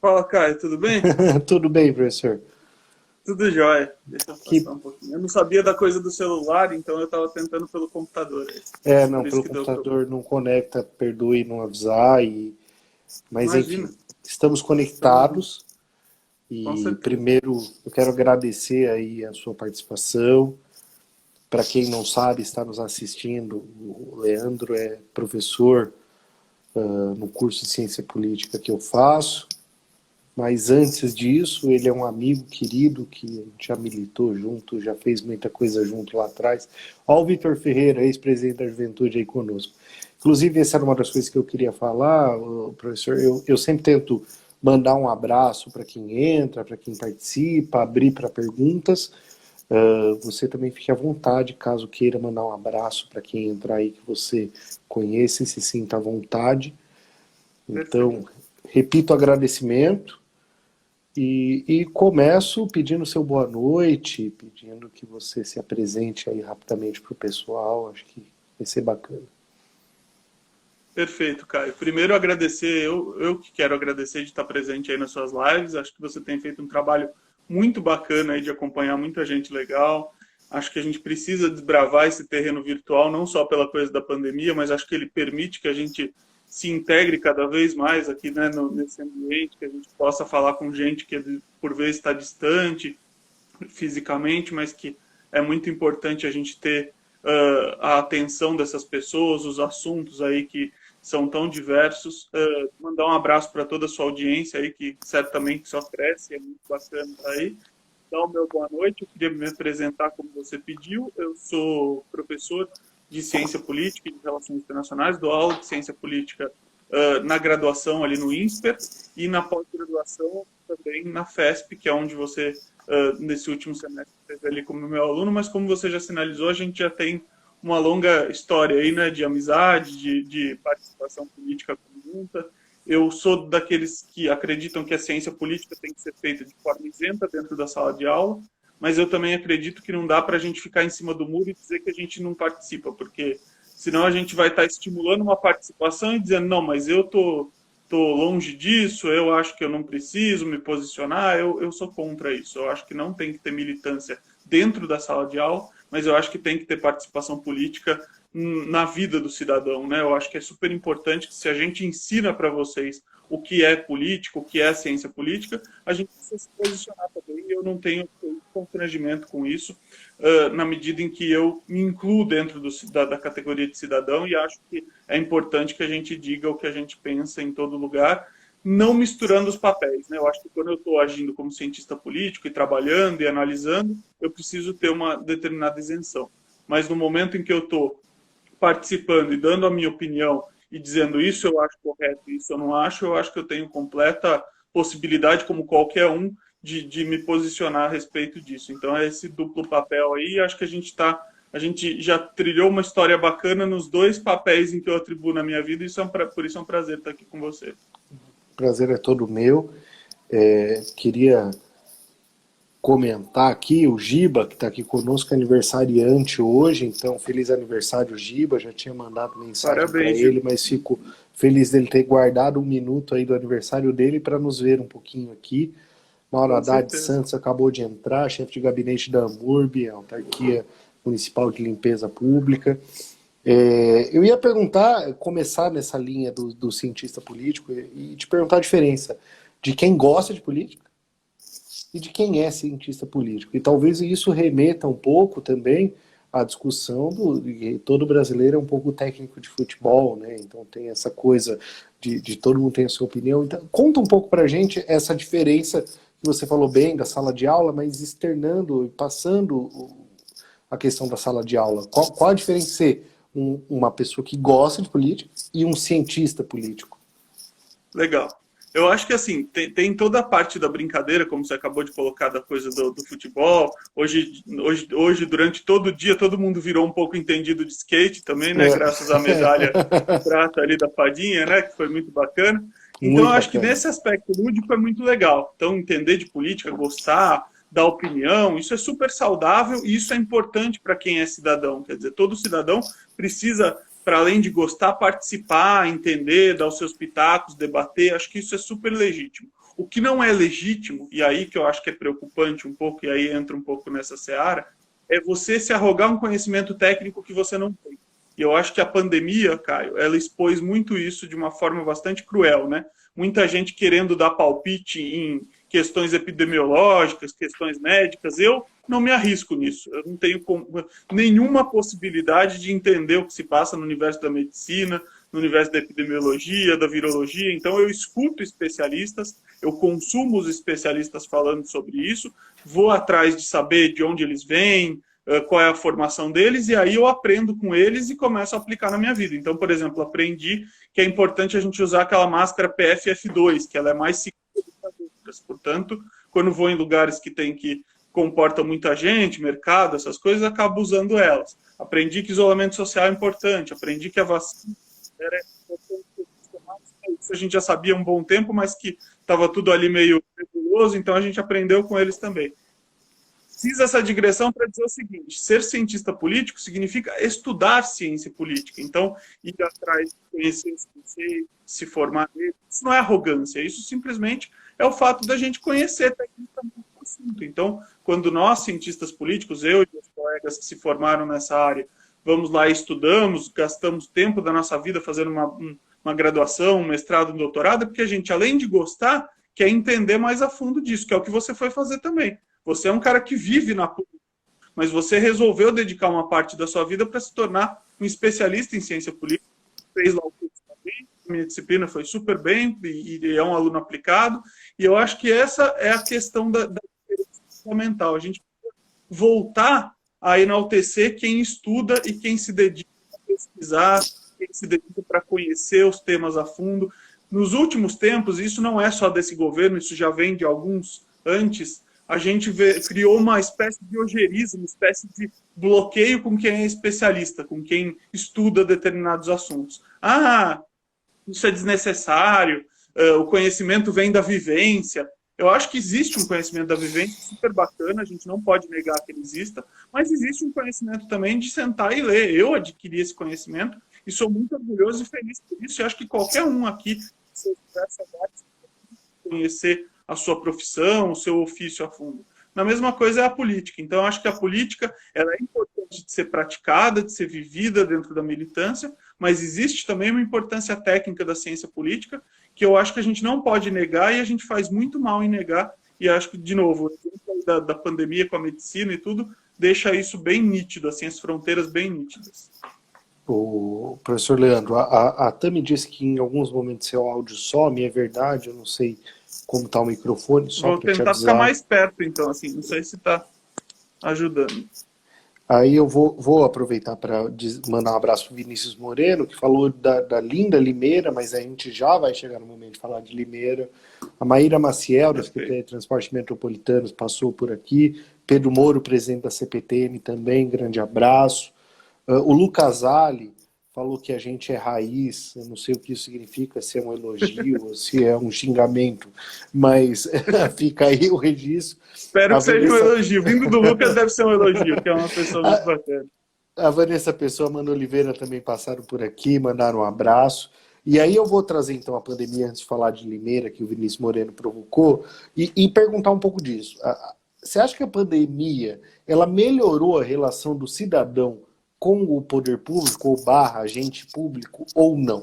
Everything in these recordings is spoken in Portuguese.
Fala, Caio, tudo bem? Tudo bem, professor. Tudo jóia. Deixa eu Que, afastar um pouquinho. Eu não sabia da coisa do celular, então eu estava tentando pelo computador aí. não, Por isso pelo que deu problema. computador não conecta, perdoe não avisar, mas Imagina, enfim, estamos estamos juntos, conectados com e certeza. primeiro eu quero agradecer aí a sua participação. Para quem não sabe, está nos assistindo, o Leandro é professor no curso de Ciência Política que eu faço, mas antes disso, ele é um amigo querido que já militou junto, já fez muita coisa junto lá atrás. Olha o Vitor Ferreira, ex-presidente da Juventude, aí conosco. Inclusive, essa era uma das coisas que eu queria falar, professor. Eu sempre tento mandar um abraço para quem entra, para quem participa, abrir para perguntas. Você também fique à vontade, caso queira mandar um abraço para quem entrar aí que você conheça e se sinta à vontade. Perfeito. Então, repito o agradecimento. E começo pedindo seu boa noite, pedindo que você se apresente aí rapidamente para o pessoal, acho que vai ser bacana. Perfeito, Caio. Primeiro agradecer, eu que quero agradecer de estar presente aí nas suas lives. Acho que você tem feito um trabalho muito bacana aí de acompanhar muita gente legal. Acho que a gente precisa desbravar esse terreno virtual, não só pela coisa da pandemia, mas acho que ele permite que a gente se integre cada vez mais aqui, né, nesse ambiente, que a gente possa falar com gente que por vezes está distante fisicamente, mas que é muito importante a gente ter a atenção dessas pessoas, os assuntos aí que são tão diversos. Mandar um abraço para toda a sua audiência aí, que certamente só cresce, é muito bacana estar aí. Então, meu boa noite, eu queria me apresentar como você pediu. Eu sou professor de Ciência Política e de Relações Internacionais, dou aula de Ciência Política na graduação ali no INSPER e na pós-graduação também na FESP, que é onde você, nesse último semestre, esteve ali como meu aluno, mas como você já sinalizou, a gente já tem uma longa história aí, né, de amizade, de participação política conjunta. Eu sou daqueles que acreditam que a ciência política tem que ser feita de forma isenta dentro da sala de aula, mas eu também acredito que não dá para a gente ficar em cima do muro e dizer que a gente não participa, porque senão a gente vai estar estimulando uma participação e dizendo, não, mas eu tô longe disso, eu acho que eu não preciso me posicionar, eu sou contra isso. Eu acho que não tem que ter militância dentro da sala de aula, mas eu acho que tem que ter participação política na vida do cidadão, né? Eu acho que é super importante que se a gente ensina para vocês o que é político, o que é ciência política, a gente precisa se posicionar também. Eu não tenho constrangimento com isso, na medida em que eu me incluo dentro da categoria de cidadão e acho que é importante que a gente diga o que a gente pensa em todo lugar, não misturando os papéis, né? Eu acho que quando eu estou agindo como cientista político e trabalhando e analisando, eu preciso ter uma determinada isenção. Mas no momento em que eu estou participando e dando a minha opinião e dizendo isso eu acho correto, isso eu acho que eu tenho completa possibilidade, como qualquer um, de me posicionar a respeito disso. Então é esse duplo papel aí, acho que a gente já trilhou uma história bacana nos dois papéis em que eu atribuo na minha vida, e por isso é um prazer estar aqui com você. O prazer é todo meu. Queria comentar aqui, o Giba, que está aqui conosco, é aniversariante hoje, então feliz aniversário, Giba. Já tinha mandado mensagem para Parabéns, Gil. ele, mas fico feliz dele ter guardado um minuto aí do aniversário dele para nos ver um pouquinho aqui. Mauro Com Haddad certeza. Santos acabou de entrar, chefe de gabinete da AMURB, a Autarquia Municipal de Limpeza Pública. Eu ia perguntar, começar nessa linha do cientista político e te perguntar a diferença de quem gosta de política e de quem é cientista político. E talvez isso remeta um pouco também à discussão de todo brasileiro é um pouco técnico de futebol, né? Então tem essa coisa de todo mundo tem a sua opinião. Então, conta um pouco pra gente essa diferença que você falou bem da sala de aula, mas externando e passando a questão da sala de aula. Qual a diferença de ser uma pessoa que gosta de política e um cientista político? Legal. Eu acho que assim, tem toda a parte da brincadeira, como você acabou de colocar, da coisa do futebol. Hoje, durante todo o dia, todo mundo virou um pouco entendido de skate também, né? Graças à medalha de prata ali da Fadinha, né? Que foi muito bacana. Então, eu Muito acho que bacana. nesse aspecto lúdico é muito legal. Então, entender de política, gostar, dar opinião, isso é super saudável e isso é importante para quem é cidadão. Quer dizer, todo cidadão precisa, para além de gostar, participar, entender, dar os seus pitacos, debater. Acho que isso é super legítimo. O que não é legítimo, e aí que eu acho que é preocupante um pouco, e aí entra um pouco nessa seara, é você se arrogar um conhecimento técnico que você não tem. E eu acho que a pandemia, Caio, ela expôs muito isso de uma forma bastante cruel, né? Muita gente querendo dar palpite em questões epidemiológicas, questões médicas. Eu não me arrisco nisso. Eu não tenho nenhuma possibilidade de entender o que se passa no universo da medicina, no universo da epidemiologia, da virologia. Então, eu escuto especialistas, eu consumo os especialistas falando sobre isso, vou atrás de saber de onde eles vêm, qual é a formação deles, e aí eu aprendo com eles e começo a aplicar na minha vida. Então, por exemplo, aprendi que é importante a gente usar aquela máscara PFF2, que ela é mais segura do que as outras. Portanto, quando vou em lugares que comportam muita gente, mercado, essas coisas, acabo usando elas. Aprendi que isolamento social é importante, aprendi que a vacina era importante. Isso a gente já sabia há um bom tempo, mas que estava tudo ali meio nebuloso, então a gente aprendeu com eles também. Fiz essa digressão para dizer o seguinte: ser cientista político significa estudar ciência política. Então, ir atrás de conhecer os conceitos, se formar neles, isso não é arrogância, isso simplesmente é o fato da gente conhecer tecnicamente o assunto. Então, quando nós, cientistas políticos, eu e meus colegas que se formaram nessa área, vamos lá e estudamos, gastamos tempo da nossa vida fazendo uma graduação, um mestrado, um doutorado, é porque a gente, além de gostar, quer entender mais a fundo disso, que é o que você foi fazer também. Você é um cara que vive na política, mas você resolveu dedicar uma parte da sua vida para se tornar um especialista em ciência política. Fez lá o curso também, minha disciplina foi super bem, e é um aluno aplicado, e eu acho que essa é a questão da diferença fundamental. A gente precisa voltar a enaltecer quem estuda e quem se dedica a pesquisar, quem se dedica para conhecer os temas a fundo. Nos últimos tempos, isso não é só desse governo, isso já vem de alguns antes, a gente criou uma espécie de ogerismo, uma espécie de bloqueio com quem é especialista, com quem estuda determinados assuntos. Ah, isso é desnecessário, o conhecimento vem da vivência. Eu acho que existe um conhecimento da vivência super bacana, a gente não pode negar que ele exista, mas existe um conhecimento também de sentar e ler. Eu adquiri esse conhecimento e sou muito orgulhoso e feliz por isso. E acho que qualquer um aqui, se eu tivesse conhecer a sua profissão, o seu ofício a fundo. Na mesma coisa é a política. Então, eu acho que a política ela é importante de ser praticada, de ser vivida dentro da militância, mas existe também uma importância técnica da ciência política que eu acho que a gente não pode negar e a gente faz muito mal em negar. E acho que, de novo, o exemplo da pandemia com a medicina e tudo deixa isso bem nítido, assim, as fronteiras bem nítidas. O professor Leandro, a Tami disse que em alguns momentos seu áudio some, é verdade? Eu não sei como está o microfone, só vou tentar ficar mais perto, então, assim, não sei se está ajudando. Aí eu vou aproveitar para mandar um abraço para o Vinícius Moreno, que falou da linda Limeira, mas a gente já vai chegar no momento de falar de Limeira. A Maíra Maciel, da Secretaria de Transporte Metropolitanos, passou por aqui. Pedro Moro, presidente da CPTM, também, grande abraço. O Lucas Ali falou que a gente é raiz, eu não sei o que isso significa, se é um elogio ou se é um xingamento, mas fica aí o registro. Espero que seja um elogio. Vindo do Lucas deve ser um elogio, que é uma pessoa muito bacana. A Vanessa Pessoa, a Amanda Oliveira também passaram por aqui, mandaram um abraço. E aí eu vou trazer então a pandemia, antes de falar de Limeira, que o Vinícius Moreno provocou, e perguntar um pouco disso. Você acha que a pandemia ela melhorou a relação do cidadão com o poder público, ou agente público, ou não?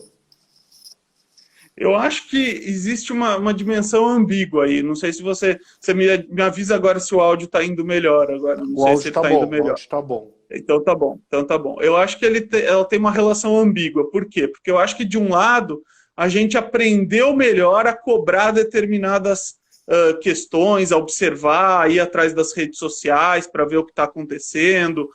Eu acho que existe uma dimensão ambígua aí. Não sei se você me avisa agora se o áudio está indo melhor agora. Não o sei áudio se está tá bom, indo melhor. O áudio está bom. Então tá bom, então tá bom. Eu acho que ela tem uma relação ambígua. Por quê? Porque eu acho que, de um lado, a gente aprendeu melhor a cobrar determinadas questões, a observar, a ir atrás das redes sociais para ver o que está acontecendo,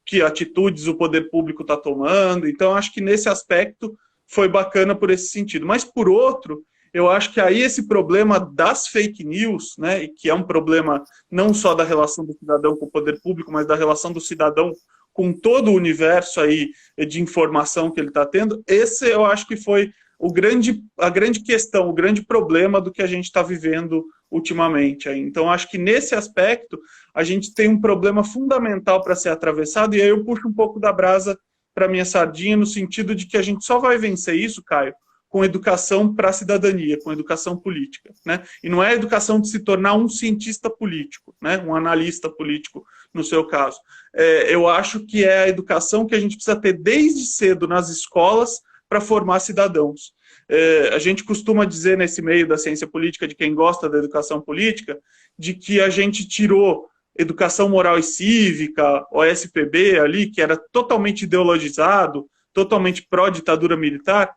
que atitudes o poder público está tomando. Então, acho que nesse aspecto foi bacana por esse sentido. Mas, por outro, eu acho que aí esse problema das fake news, né, e que é um problema não só da relação do cidadão com o poder público, mas da relação do cidadão com todo o universo aí de informação que ele está tendo, esse eu acho que foi a grande questão, o grande problema do que a gente está vivendo ultimamente. Então, acho que nesse aspecto a gente tem um problema fundamental para ser atravessado, e aí eu puxo um pouco da brasa para minha sardinha, no sentido de que a gente só vai vencer isso, Caio, com educação para a cidadania, com educação política, né? E não é a educação de se tornar um cientista político, né? Um analista político, no seu caso. Eu acho que é a educação que a gente precisa ter desde cedo nas escolas para formar cidadãos. A gente costuma dizer nesse meio da ciência política, de quem gosta da educação política, de que a gente tirou educação moral e cívica, OSPB ali, que era totalmente ideologizado, totalmente pró-ditadura militar,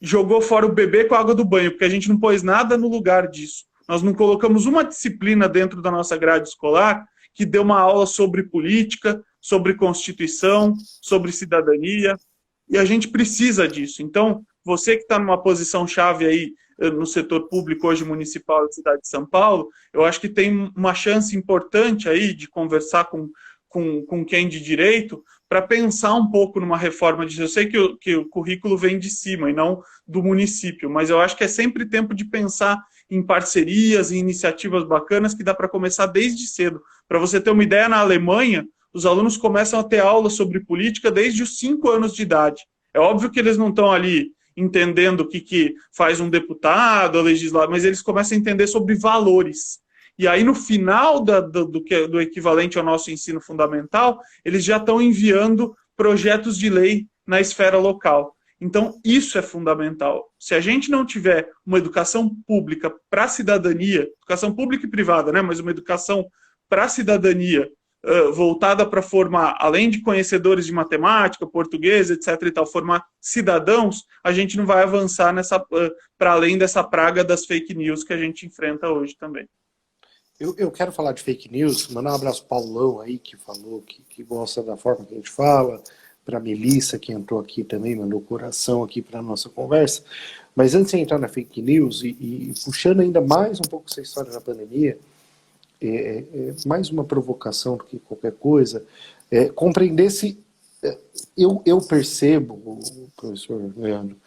jogou fora o bebê com a água do banho, porque a gente não pôs nada no lugar disso. Nós não colocamos uma disciplina dentro da nossa grade escolar que dê uma aula sobre política, sobre Constituição, sobre cidadania, e a gente precisa disso. Então, você que está numa posição chave aí no setor público hoje municipal da cidade de São Paulo, eu acho que tem uma chance importante aí de conversar com quem de direito para pensar um pouco numa reforma disso. Eu sei que o currículo vem de cima e não do município, mas eu acho que é sempre tempo de pensar em parcerias, em iniciativas bacanas que dá para começar desde cedo. Para você ter uma ideia, na Alemanha, os alunos começam a ter aula sobre política desde os 5 anos de idade. É óbvio que eles não estão ali entendendo o que faz um deputado, a legislador, mas eles começam a entender sobre valores. E aí, no final do equivalente ao nosso ensino fundamental, eles já estão enviando projetos de lei na esfera local. Então, isso é fundamental. Se a gente não tiver uma educação pública para a cidadania, educação pública e privada, né, mas uma educação para a cidadania, voltada para formar, além de conhecedores de matemática, português, etc. e tal, formar cidadãos, a gente não vai avançar para além dessa praga das fake news que a gente enfrenta hoje também. Eu quero falar de fake news, mandar um abraço para o Paulão aí, que falou que gosta da forma que a gente fala, para a Melissa, que entrou aqui também, mandou coração aqui para a nossa conversa. Mas antes de entrar na fake news, e puxando ainda mais um pouco essa história da pandemia, mais uma provocação do que qualquer coisa, compreender se... Eu percebo, professor Leandro,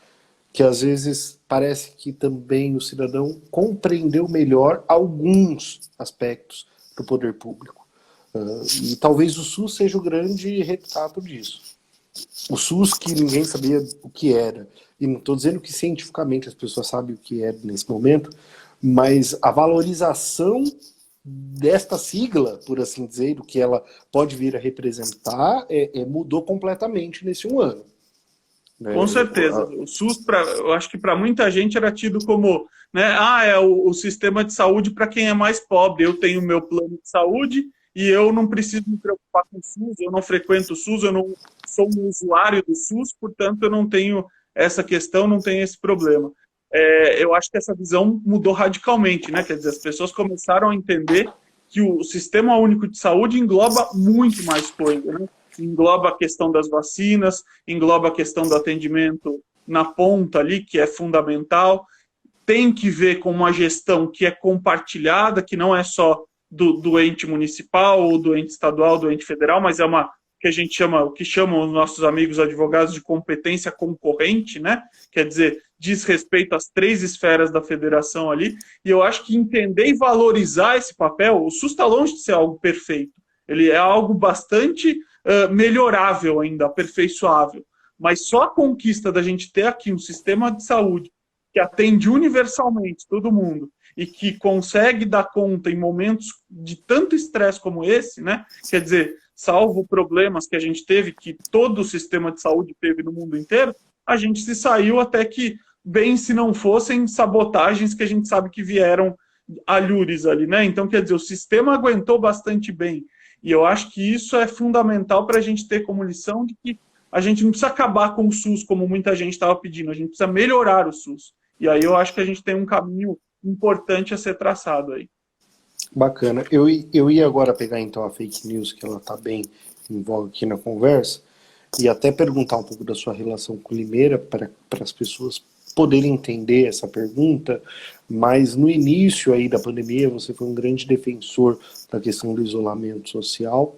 que às vezes parece que também o cidadão compreendeu melhor alguns aspectos do poder público. E talvez o SUS seja o grande retrato disso. O SUS que ninguém sabia o que era. E não estou dizendo que cientificamente as pessoas sabem o que é nesse momento, mas a valorização desta sigla, por assim dizer, do que ela pode vir a representar, mudou completamente nesse um ano. Com certeza. O SUS, eu acho que para muita gente era tido como, né, é o sistema de saúde para quem é mais pobre. Eu tenho meu plano de saúde e eu não preciso me preocupar com o SUS, eu não frequento o SUS, eu não sou um usuário do SUS, portanto eu não tenho essa questão, não tenho esse problema. Eu acho que essa visão mudou radicalmente, né? Quer dizer, as pessoas começaram a entender que o Sistema Único de Saúde engloba muito mais coisa, né? Engloba a questão das vacinas, engloba a questão do atendimento na ponta ali, que é fundamental, tem que ver com uma gestão que é compartilhada, que não é só do ente municipal, ou do ente estadual, do ente federal, mas é uma que a gente chama, o que chamam os nossos amigos advogados de competência concorrente, né? Quer dizer, diz respeito às 3 esferas da federação ali, e eu acho que entender e valorizar esse papel, o SUS está longe de ser algo perfeito, ele é algo bastante melhorável ainda, aperfeiçoável, mas só a conquista da gente ter aqui um sistema de saúde que atende universalmente todo mundo e que consegue dar conta em momentos de tanto estresse como esse, né? Quer dizer, salvo problemas que a gente teve, que todo o sistema de saúde teve no mundo inteiro, a gente se saiu até que, bem se não fossem sabotagens que a gente sabe que vieram alhures ali, né? Então, quer dizer, o sistema aguentou bastante bem. E eu acho que isso é fundamental para a gente ter como lição de que a gente não precisa acabar com o SUS, como muita gente estava pedindo, a gente precisa melhorar o SUS. E aí eu acho que a gente tem um caminho importante a ser traçado aí. Bacana. Eu ia agora pegar então a fake news, que ela está bem em voga aqui na conversa, e até perguntar um pouco da sua relação com Limeira, para as pessoas poderem entender essa pergunta, mas no início aí da pandemia você foi um grande defensor da questão do isolamento social,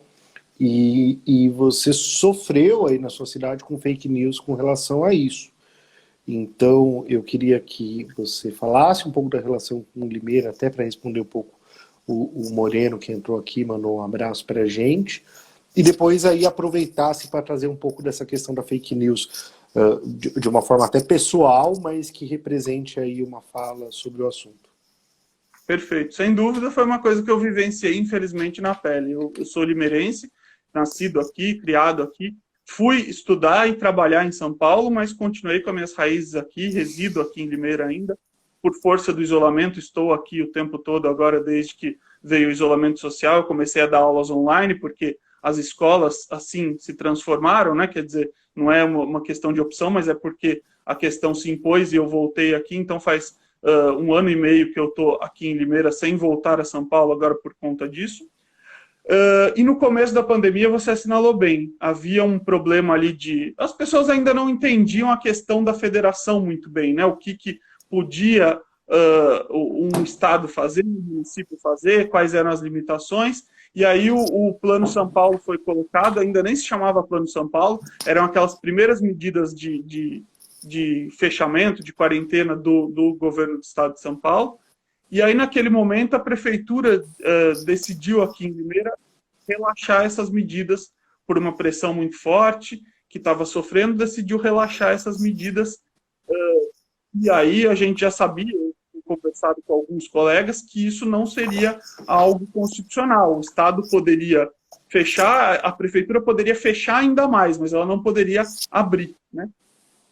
e você sofreu aí na sua cidade com fake news com relação a isso. Então eu queria que você falasse um pouco da relação com o Limeira, até para responder um pouco o Moreno, que entrou aqui, mandou um abraço para a gente, e depois aí aproveitasse para trazer um pouco dessa questão da fake news. de uma forma até pessoal, mas que represente aí uma fala sobre o assunto. Perfeito. Sem dúvida, foi uma coisa que eu vivenciei, infelizmente, na pele. Eu sou limeirense, nascido aqui, criado aqui. Fui estudar e trabalhar em São Paulo, mas continuei com as minhas raízes aqui, resido aqui em Limeira ainda. Por força do isolamento, estou aqui o tempo todo agora, desde que veio o isolamento social. Eu comecei a dar aulas online, porque as escolas, assim, se transformaram, né? Quer dizer, não é uma questão de opção, mas é porque a questão se impôs e eu voltei aqui, então faz 1 ano e meio que eu estou aqui em Limeira sem voltar a São Paulo agora por conta disso. E no começo da pandemia você assinalou bem, havia um problema ali de... As pessoas ainda não entendiam a questão da federação muito bem, né? O que podia um estado fazer, um município fazer, quais eram as limitações, e aí o Plano São Paulo foi colocado, ainda nem se chamava Plano São Paulo, eram aquelas primeiras medidas de fechamento, de quarentena do governo do estado de São Paulo. E aí, naquele momento, a prefeitura decidiu aqui em Limeira relaxar essas medidas por uma pressão muito forte, que estava sofrendo, decidiu relaxar essas medidas. E aí a gente já sabia, eu conversado com alguns colegas, que isso não seria algo constitucional. O Estado poderia fechar, a prefeitura poderia fechar ainda mais, mas ela não poderia abrir, né?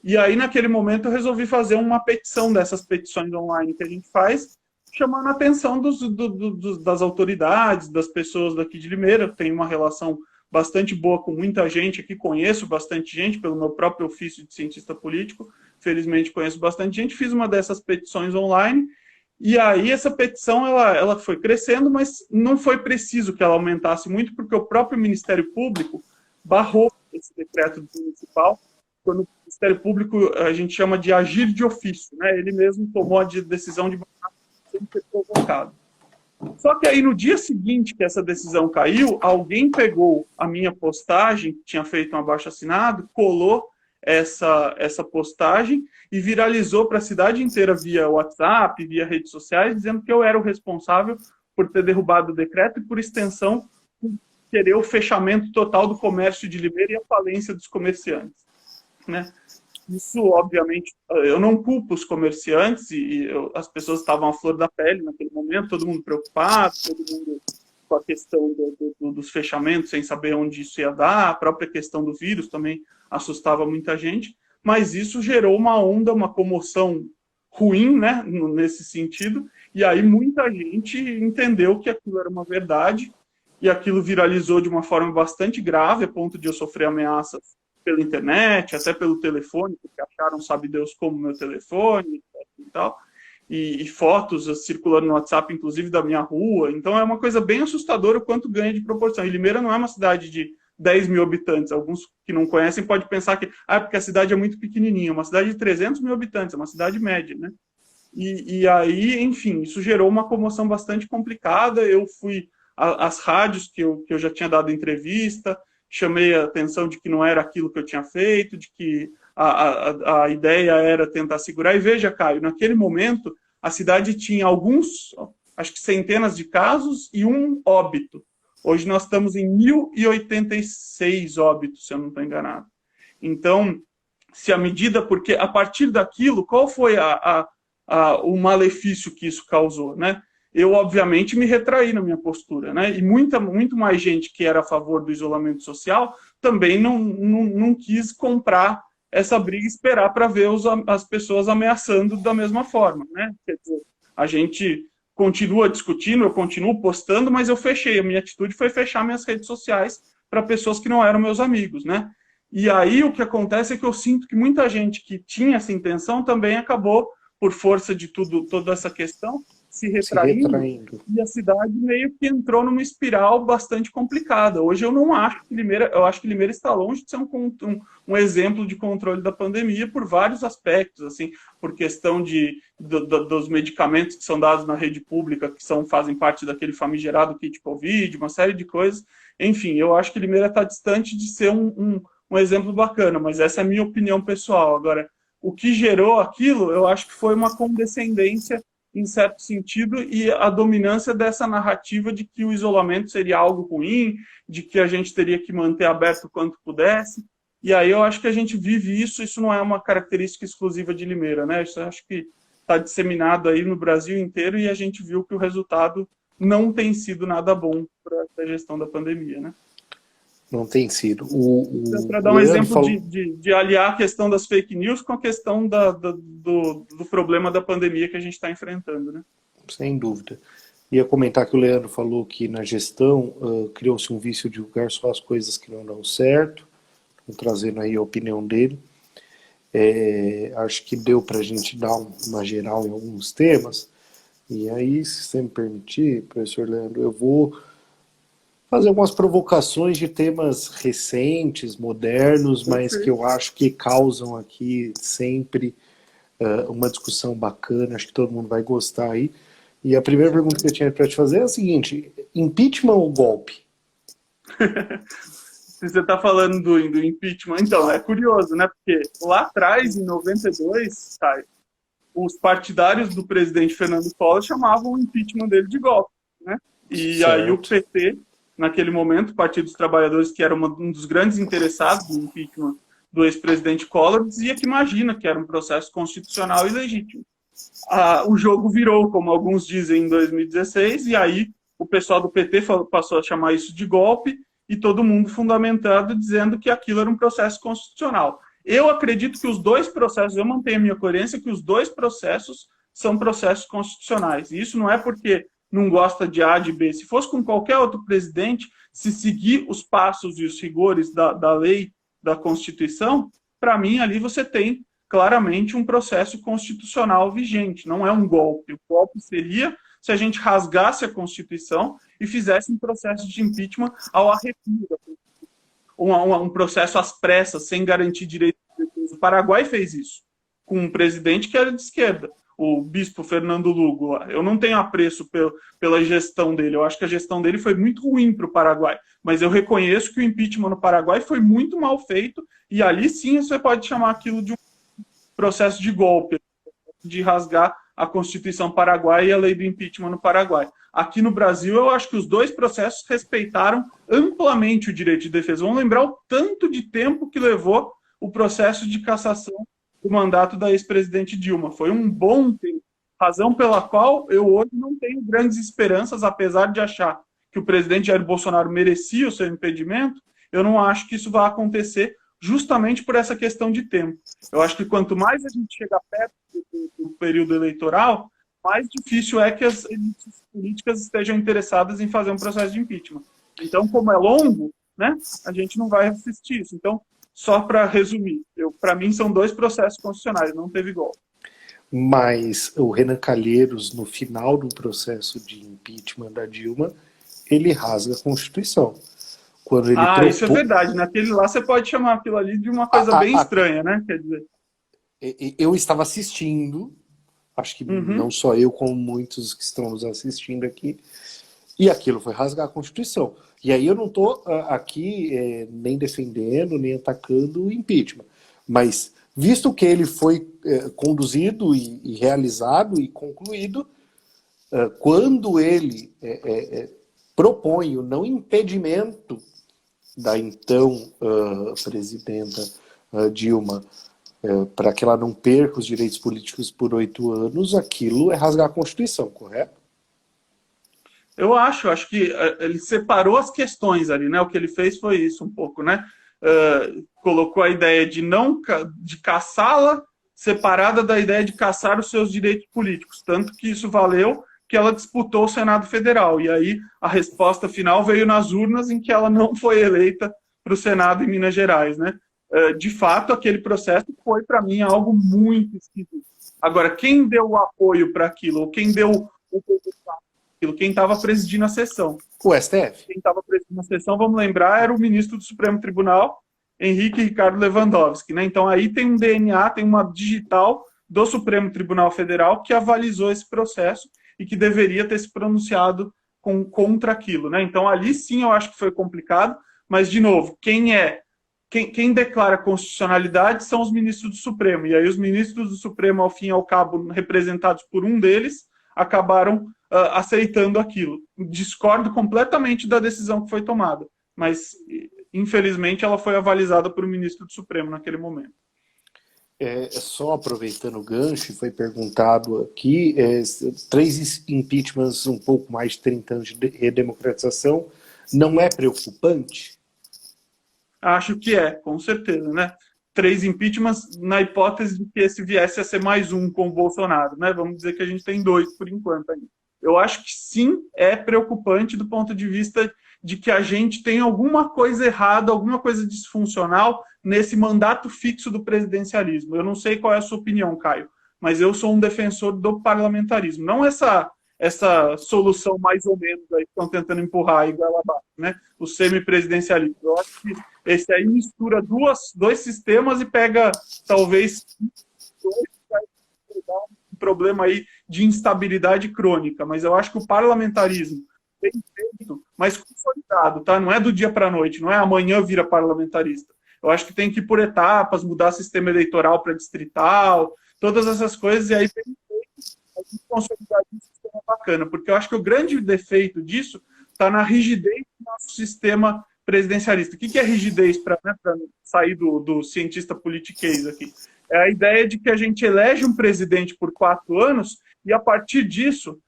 E aí, naquele momento, eu resolvi fazer uma petição dessas petições online que a gente faz, chamando a atenção das autoridades, das pessoas daqui de Limeira. Eu tenho uma relação bastante boa com muita gente aqui, conheço bastante gente pelo meu próprio ofício de cientista político, felizmente conheço bastante gente, fiz uma dessas petições online, e aí essa petição ela foi crescendo, mas não foi preciso que ela aumentasse muito, porque o próprio Ministério Público barrou esse decreto municipal. Quando o Ministério Público a gente chama de agir de ofício, né? Ele mesmo tomou a decisão de barrar sem ser provocado. Só que aí no dia seguinte que essa decisão caiu, alguém pegou a minha postagem, que tinha feito um abaixo-assinado, colou essa postagem e viralizou para a cidade inteira via WhatsApp, via redes sociais, dizendo que eu era o responsável por ter derrubado o decreto e, por extensão, por querer o fechamento total do comércio de Limeira e a falência dos comerciantes, né? Isso, obviamente, eu não culpo os comerciantes, as pessoas estavam à flor da pele naquele momento, todo mundo preocupado, todo mundo com a questão dos fechamentos, sem saber onde isso ia dar, a própria questão do vírus também assustava muita gente, mas isso gerou uma onda, uma comoção ruim, né, nesse sentido, e aí muita gente entendeu que aquilo era uma verdade, e aquilo viralizou de uma forma bastante grave, a ponto de eu sofrer ameaças pela internet, até pelo telefone, porque acharam, sabe Deus, como meu telefone e tal, e fotos circulando no WhatsApp, inclusive da minha rua. Então é uma coisa bem assustadora o quanto ganha de proporção. E Limeira não é uma cidade de 10 mil habitantes. Alguns que não conhecem podem pensar que porque a cidade é muito pequenininha. É uma cidade de 300 mil habitantes, é uma cidade média, né? E aí, enfim, isso gerou uma comoção bastante complicada. Eu fui às rádios que eu já tinha dado entrevista, chamei a atenção de que não era aquilo que eu tinha feito, de que a ideia era tentar segurar. E veja, Caio, naquele momento, a cidade tinha alguns, acho que centenas de casos e um óbito. Hoje nós estamos em 1.086 óbitos, se eu não estou enganado. Então, se a medida, porque a partir daquilo, qual foi o malefício que isso causou, né? Eu, obviamente, me retraí na minha postura, né? E muito mais gente que era a favor do isolamento social também não quis comprar essa briga e esperar para ver as pessoas ameaçando da mesma forma, né? Quer dizer, a gente continua discutindo, eu continuo postando, mas eu fechei. A minha atitude foi fechar minhas redes sociais para pessoas que não eram meus amigos, né? E aí o que acontece é que eu sinto que muita gente que tinha essa intenção também acabou, por força de toda essa questão, se retraindo, e a cidade meio que entrou numa espiral bastante complicada. Hoje eu não acho que Limeira, eu acho que Limeira está longe de ser um exemplo de controle da pandemia por vários aspectos, assim, por questão dos medicamentos que são dados na rede pública, que fazem parte daquele famigerado kit Covid, uma série de coisas. Enfim, eu acho que Limeira está distante de ser um exemplo bacana, mas essa é a minha opinião pessoal. Agora, o que gerou aquilo, eu acho que foi uma condescendência em certo sentido, e a dominância dessa narrativa de que o isolamento seria algo ruim, de que a gente teria que manter aberto o quanto pudesse. E aí eu acho que a gente vive isso não é uma característica exclusiva de Limeira, né? Isso eu acho que está disseminado aí no Brasil inteiro e a gente viu que o resultado não tem sido nada bom para a gestão da pandemia, né? Não tem sido. Para O dar um Leandro exemplo falou, de aliar a questão das fake news com a questão do problema da pandemia que a gente está enfrentando, né? sem dúvida. Ia comentar que o Leandro falou que na gestão criou-se um vício de julgar só as coisas que não dão certo, trazendo aí a opinião dele. Acho que deu para a gente dar uma geral em alguns temas. E aí, se você me permitir, professor Leandro, eu vou fazer algumas provocações de temas recentes, modernos, mas que eu acho que causam aqui sempre uma discussão bacana, acho que todo mundo vai gostar aí. E a primeira pergunta que eu tinha para te fazer é a seguinte: impeachment ou golpe? Se você está falando do impeachment, então, é curioso, né? Porque lá atrás, em 92, tá, os partidários do presidente Fernando Collor chamavam o impeachment dele de golpe, né? E Certo. aí o PT, naquele momento, o Partido dos Trabalhadores, que era um dos grandes interessados no impeachment do ex-presidente Collor, dizia que imagina que era um processo constitucional e legítimo. O jogo virou, como alguns dizem, em 2016, e aí o pessoal do PT passou a chamar isso de golpe, e todo mundo fundamentado dizendo que aquilo era um processo constitucional. Eu acredito que os dois processos, eu mantenho a minha coerência, que os dois processos são processos constitucionais. E isso não é porque não gosta de A, de B. Se fosse com qualquer outro presidente, se seguir os passos e os rigores da lei, da Constituição, para mim ali você tem claramente um processo constitucional vigente, não é um golpe. O golpe seria se a gente rasgasse a Constituição e fizesse um processo de impeachment ao arrepio da Constituição. Um processo às pressas, sem garantir direito de defesa. O Paraguai fez isso, com um presidente que era de esquerda, o bispo Fernando Lugo. Eu não tenho apreço pela gestão dele, eu acho que a gestão dele foi muito ruim para o Paraguai, mas eu reconheço que o impeachment no Paraguai foi muito mal feito, e ali sim você pode chamar aquilo de um processo de golpe, de rasgar a Constituição paraguaia e a lei do impeachment no Paraguai. Aqui no Brasil, eu acho que os dois processos respeitaram amplamente o direito de defesa. Vamos lembrar o tanto de tempo que levou o processo de cassação do mandato da ex-presidente Dilma. Foi um bom tempo, razão pela qual eu hoje não tenho grandes esperanças, apesar de achar que o presidente Jair Bolsonaro merecia o seu impedimento, eu não acho que isso vai acontecer justamente por essa questão de tempo. Eu acho que quanto mais a gente chega perto do período eleitoral, mais difícil é que as elites políticas estejam interessadas em fazer um processo de impeachment. Então, como é longo, né, a gente não vai assistir isso. Então, só para resumir, para mim são dois processos constitucionais, não teve golpe. Mas o Renan Calheiros, no final do processo de impeachment da Dilma, ele rasga a Constituição. Quando ele isso é verdade. Naquele lá você pode chamar aquilo ali de uma coisa bem estranha, né? Quer dizer... Eu estava assistindo, acho que não só eu, como muitos que estão nos assistindo aqui, e aquilo foi rasgar a Constituição. E aí eu não estou aqui nem defendendo, nem atacando o impeachment. Mas, visto que ele foi conduzido e realizado e concluído, quando ele propõe o não impedimento da então presidenta Dilma para que ela não perca os direitos políticos por 8 anos, aquilo é rasgar a Constituição, correto? Eu acho que ele separou as questões ali, né? O que ele fez foi isso um pouco, né? Colocou a ideia de caçá-la separada da ideia de caçar os seus direitos políticos, tanto que isso valeu que ela disputou o Senado Federal, e aí a resposta final veio nas urnas em que ela não foi eleita para o Senado em Minas Gerais, né? De fato, aquele processo foi, para mim, algo muito esquisito. Agora, quem deu o apoio para aquilo, ou quem deu o aquilo, quem estava presidindo a sessão? O STF. Quem estava presidindo a sessão, vamos lembrar, era o ministro do Supremo Tribunal, Henrique Ricardo Lewandowski, né? Então, aí tem um DNA, tem uma digital do Supremo Tribunal Federal que avalizou esse processo e que deveria ter se pronunciado contra aquilo, né? Então, ali sim eu acho que foi complicado, mas, de novo, quem declara constitucionalidade são os ministros do Supremo, e aí os ministros do Supremo, ao fim e ao cabo, representados por um deles, acabaram aceitando aquilo. Discordo completamente da decisão que foi tomada, mas infelizmente ela foi avalizada por um ministro do Supremo naquele momento. Só aproveitando o gancho, foi perguntado aqui, 3 impeachments, um pouco mais de 30 anos de redemocratização, não é preocupante? Acho que com certeza, né? 3 impeachments na hipótese de que esse viesse a ser mais um com o Bolsonaro, né? Vamos dizer que a gente tem 2 por enquanto ainda. Eu acho que sim, é preocupante do ponto de vista de que a gente tem alguma coisa errada, alguma coisa disfuncional nesse mandato fixo do presidencialismo. Eu não sei qual é a sua opinião, Caio, mas eu sou um defensor do parlamentarismo. Não essa solução mais ou menos aí que estão tentando empurrar igual abaixo, né? O semipresidencialismo. Eu acho que esse aí mistura dois sistemas e pega talvez um problema aí de instabilidade crônica, mas eu acho que o parlamentarismo bem feito, mas consolidado, tá? Não é do dia para a noite, não é amanhã vira parlamentarista. Eu acho que tem que ir por etapas, mudar sistema eleitoral para distrital, todas essas coisas, e aí bem feito, a gente consolidar um sistema bacana, porque eu acho que o grande defeito disso está na rigidez do nosso sistema presidencialista. O que é rigidez para sair do cientista politiquês aqui? É a ideia de que a gente elege um presidente por 4 anos e, a partir disso,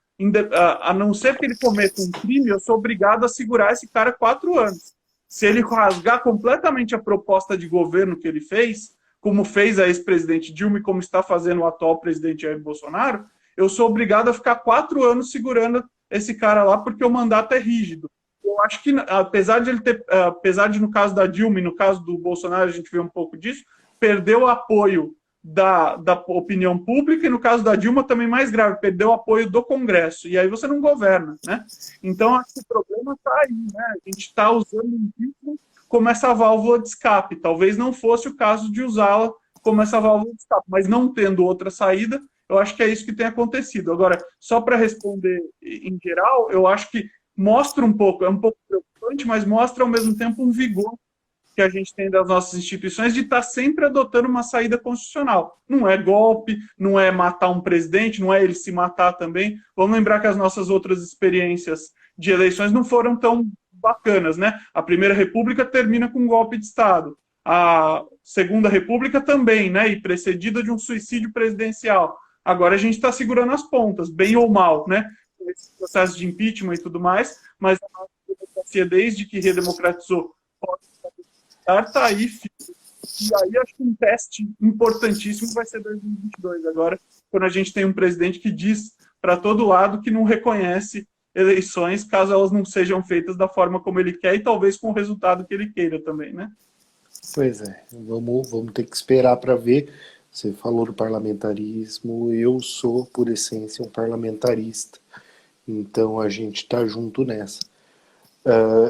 a não ser que ele cometa um crime, eu sou obrigado a segurar esse cara 4 anos. Se ele rasgar completamente a proposta de governo que ele fez, como fez a ex-presidente Dilma e como está fazendo o atual presidente Jair Bolsonaro, eu sou obrigado a ficar 4 anos segurando esse cara lá porque o mandato é rígido. Eu acho que, apesar de no caso da Dilma e no caso do Bolsonaro a gente vê um pouco disso, perdeu o apoio da opinião pública e no caso da Dilma também mais grave, perdeu o apoio do Congresso, e aí você não governa, né? Então, acho que o problema está aí, né? A gente está usando o impeachment como essa válvula de escape, talvez não fosse o caso de usá-la como essa válvula de escape, mas não tendo outra saída, eu acho que é isso que tem acontecido. Agora, só para responder em geral, eu acho que mostra um pouco, é um pouco preocupante, mas mostra ao mesmo tempo um vigor que a gente tem das nossas instituições de estar sempre adotando uma saída constitucional. Não é golpe, não é matar um presidente, não é ele se matar também. Vamos lembrar que as nossas outras experiências de eleições não foram tão bacanas, né? A Primeira República termina com um golpe de Estado. A Segunda República também, né? E precedida de um suicídio presidencial. Agora a gente está segurando as pontas, bem ou mal, né? Esse processo de impeachment e tudo mais, mas a nossa democracia, desde que redemocratizou, está aí, filho. E aí acho que um teste importantíssimo vai ser 2022 agora, quando a gente tem um presidente que diz para todo lado que não reconhece eleições caso elas não sejam feitas da forma como ele quer e talvez com o resultado que ele queira também, né? Pois é, vamos ter que esperar para ver. Você falou do parlamentarismo, eu sou, por essência, um parlamentarista. Então a gente está junto nessa.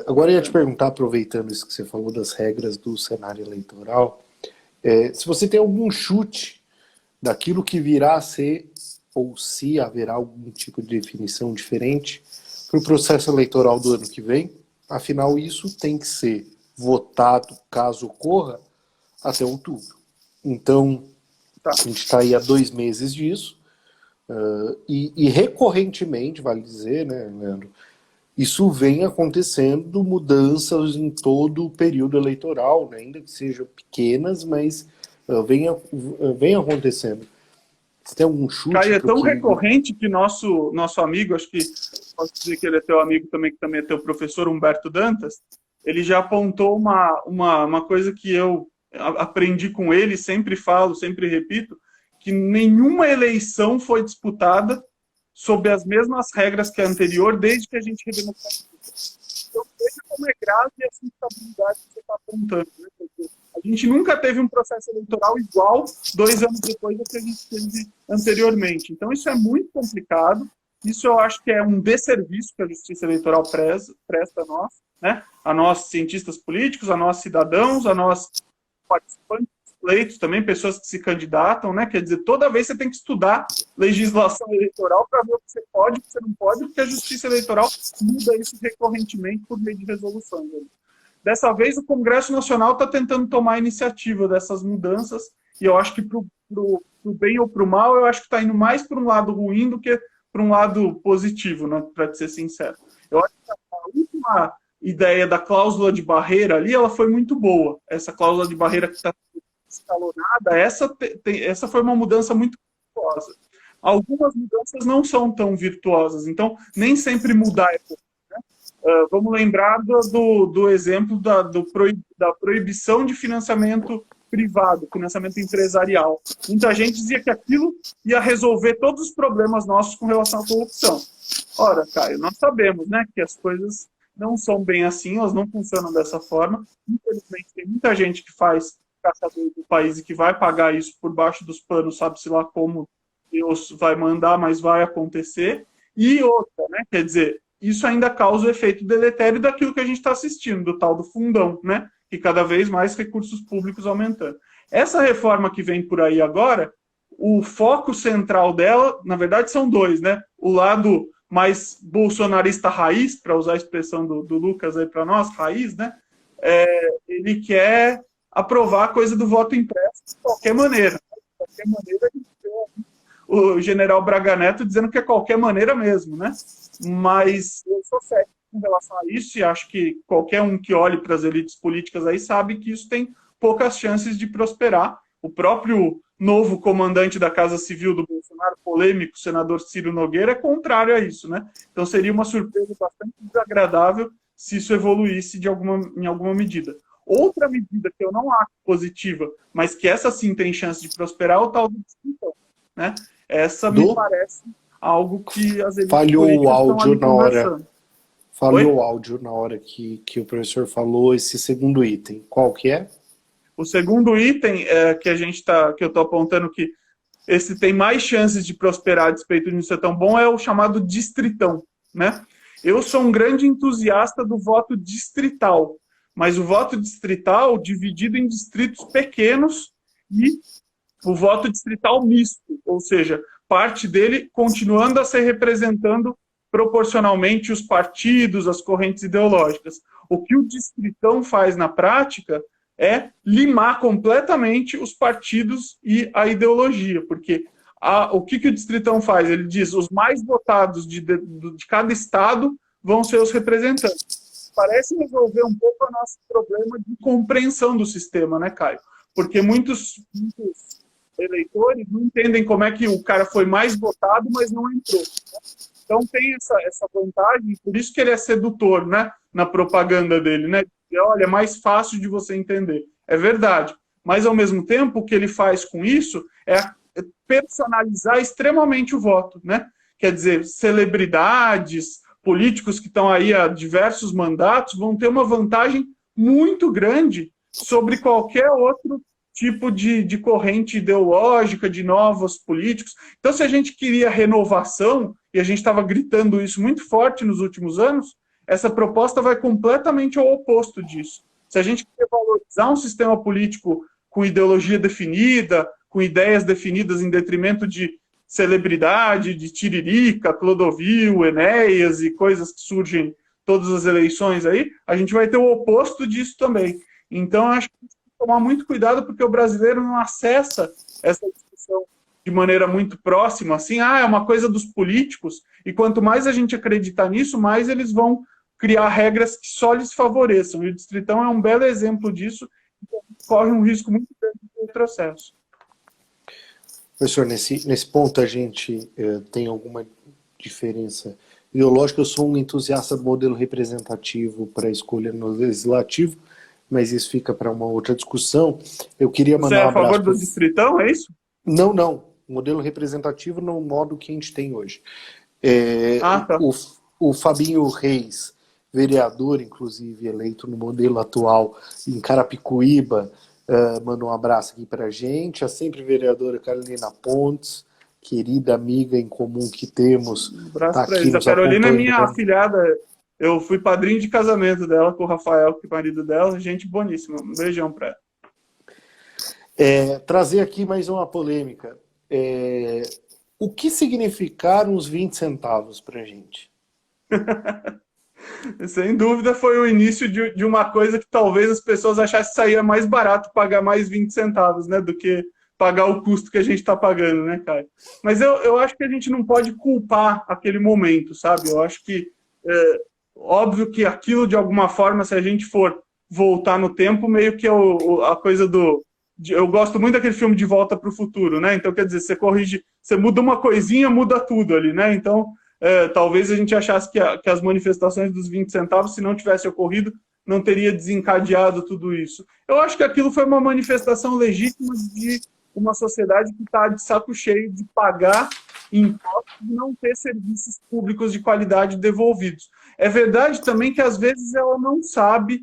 Agora eu ia te perguntar, aproveitando isso que você falou das regras do cenário eleitoral, se você tem algum chute daquilo que virá a ser, ou se haverá algum tipo de definição diferente para o processo eleitoral do ano que vem. Afinal, isso tem que ser votado, caso ocorra, até outubro. Então, a gente está aí há 2 meses disso, e recorrentemente, vale dizer, né, Leandro, isso vem acontecendo, mudanças em todo o período eleitoral, né? Ainda que sejam pequenas, mas vem acontecendo. Você tem algum chute? Caio, é tão recorrente que nosso amigo, acho que posso dizer que ele é teu amigo também, que também é teu professor, Humberto Dantas, ele já apontou uma coisa que eu aprendi com ele, sempre falo, sempre repito, que nenhuma eleição foi disputada sob as mesmas regras que a anterior, desde que a gente redemocratizou. Então, veja como é grave essa instabilidade que você está apontando. Né? Porque a gente nunca teve um processo eleitoral igual 2 anos depois do que a gente teve anteriormente. Então, isso é muito complicado. Isso eu acho que é um desserviço que a Justiça Eleitoral presta a nós, né? A nós cientistas políticos, a nós cidadãos, a nós participantes pleitos também, pessoas que se candidatam, né? Quer dizer, toda vez você tem que estudar legislação eleitoral para ver o que você pode e o que você não pode, porque a Justiça Eleitoral muda isso recorrentemente por meio de resoluções. Dessa vez, o Congresso Nacional está tentando tomar a iniciativa dessas mudanças, e eu acho que para o bem ou para o mal, eu acho que está indo mais para um lado ruim do que para um lado positivo, né? Para ser sincero. Eu acho que a última ideia da cláusula de barreira ali, ela foi muito boa. Essa cláusula de barreira que está escalonada, essa foi uma mudança muito virtuosa. Algumas mudanças não são tão virtuosas, então nem sempre mudar é bom. Vamos lembrar do exemplo da proibição de financiamento privado, financiamento empresarial. Muita gente dizia que aquilo ia resolver todos os problemas nossos com relação à corrupção. Ora, Caio, nós sabemos, né, que as coisas não são bem assim, elas não funcionam dessa forma. Infelizmente, tem muita gente que faz caçador do país e que vai pagar isso por baixo dos panos, sabe-se lá como Deus vai mandar, mas vai acontecer. E outra, né, quer dizer, isso ainda causa o efeito deletério daquilo que a gente está assistindo, do tal do fundão, né? E cada vez mais recursos públicos aumentando. Essa reforma que vem por aí agora, o foco central dela, na verdade, são dois, né? O lado mais bolsonarista raiz, para usar a expressão do Lucas aí para nós, raiz, né? Ele quer aprovar a coisa do voto impresso de qualquer maneira. De qualquer maneira, a gente tem o general Braga Neto dizendo que é qualquer maneira mesmo, né? Mas eu sou cético com relação a isso e acho que qualquer um que olhe para as elites políticas aí sabe que isso tem poucas chances de prosperar. O próprio novo comandante da Casa Civil do Bolsonaro, polêmico, senador Ciro Nogueira, é contrário a isso, né? Então seria uma surpresa bastante desagradável se isso evoluísse em alguma medida. Outra medida que eu não acho positiva, mas que essa sim tem chance de prosperar, é o tal do distritão, né? Essa me parece algo que as elites Falhou o áudio na hora. Falhou o Oi? áudio na hora que o professor falou esse segundo item. Qual que é? O segundo item que eu estou apontando que esse tem mais chances de prosperar a despeito de não ser tão bom é o chamado distritão, né? Eu sou um grande entusiasta do voto distrital, mas o voto distrital dividido em distritos pequenos e o voto distrital misto, ou seja, parte dele continuando a ser representando proporcionalmente os partidos, as correntes ideológicas. O que o distritão faz na prática é limar completamente os partidos e a ideologia, porque o que o distritão faz? Ele diz os mais votados de cada estado vão ser os representantes. Parece resolver um pouco o nosso problema de compreensão do sistema, né, Caio? Porque muitos eleitores não entendem como é que o cara foi mais votado, mas não entrou. Né? Então tem essa vantagem, por isso que ele é sedutor, né, na propaganda dele, né? Olha, é mais fácil de você entender. É verdade. Mas, ao mesmo tempo, o que ele faz com isso é personalizar extremamente o voto, né? Quer dizer, celebridades, políticos que estão aí há diversos mandatos vão ter uma vantagem muito grande sobre qualquer outro tipo de corrente ideológica, de novos políticos. Então, se a gente queria renovação, e a gente estava gritando isso muito forte nos últimos anos, essa proposta vai completamente ao oposto disso. Se a gente quer valorizar um sistema político com ideologia definida, com ideias definidas em detrimento de celebridade, de Tiririca, Clodovil, Enéas e coisas que surgem todas as eleições aí, a gente vai ter o oposto disso também. Então, acho que tem que tomar muito cuidado, porque o brasileiro não acessa essa discussão de maneira muito próxima, assim, é uma coisa dos políticos, e quanto mais a gente acreditar nisso, mais eles vão criar regras que só lhes favoreçam. E o Distritão é um belo exemplo disso, então corre um risco muito grande de retrocesso. Professor, nesse ponto a gente tem alguma diferença ideológica. Eu sou um entusiasta do modelo representativo para a escolha no legislativo, mas isso fica para uma outra discussão. Eu queria mandar Você é a favor do Distritão, é isso? Não. Modelo representativo no modo que a gente tem hoje. Tá. O Fabinho Reis, vereador, inclusive, eleito no modelo atual em Carapicuíba, mandou um abraço aqui pra gente. A sempre vereadora Carolina Pontes, querida amiga em comum que temos. Um abraço para eles. A Carolina é minha afilhada. Eu fui padrinho de casamento dela com o Rafael, que é o marido dela. Gente boníssima. Um beijão para ela. Trazer aqui mais uma polêmica. O que significaram os 20 centavos pra gente? Sem dúvida foi o início de uma coisa que talvez as pessoas achassem que saía mais barato pagar mais 20 centavos, né, do que pagar o custo que a gente está pagando, né, cara? Mas eu acho que a gente não pode culpar aquele momento, sabe? Eu acho que óbvio que aquilo, de alguma forma, se a gente for voltar no tempo, meio que é a coisa do... Eu gosto muito daquele filme De Volta para o Futuro, né? Então, quer dizer, você corrige, você muda uma coisinha, muda tudo ali, né? Então, talvez a gente achasse que as manifestações dos 20 centavos, se não tivesse ocorrido, não teria desencadeado tudo isso. Eu acho que aquilo foi uma manifestação legítima de uma sociedade que está de saco cheio de pagar impostos e não ter serviços públicos de qualidade devolvidos. É verdade também que, às vezes, ela não sabe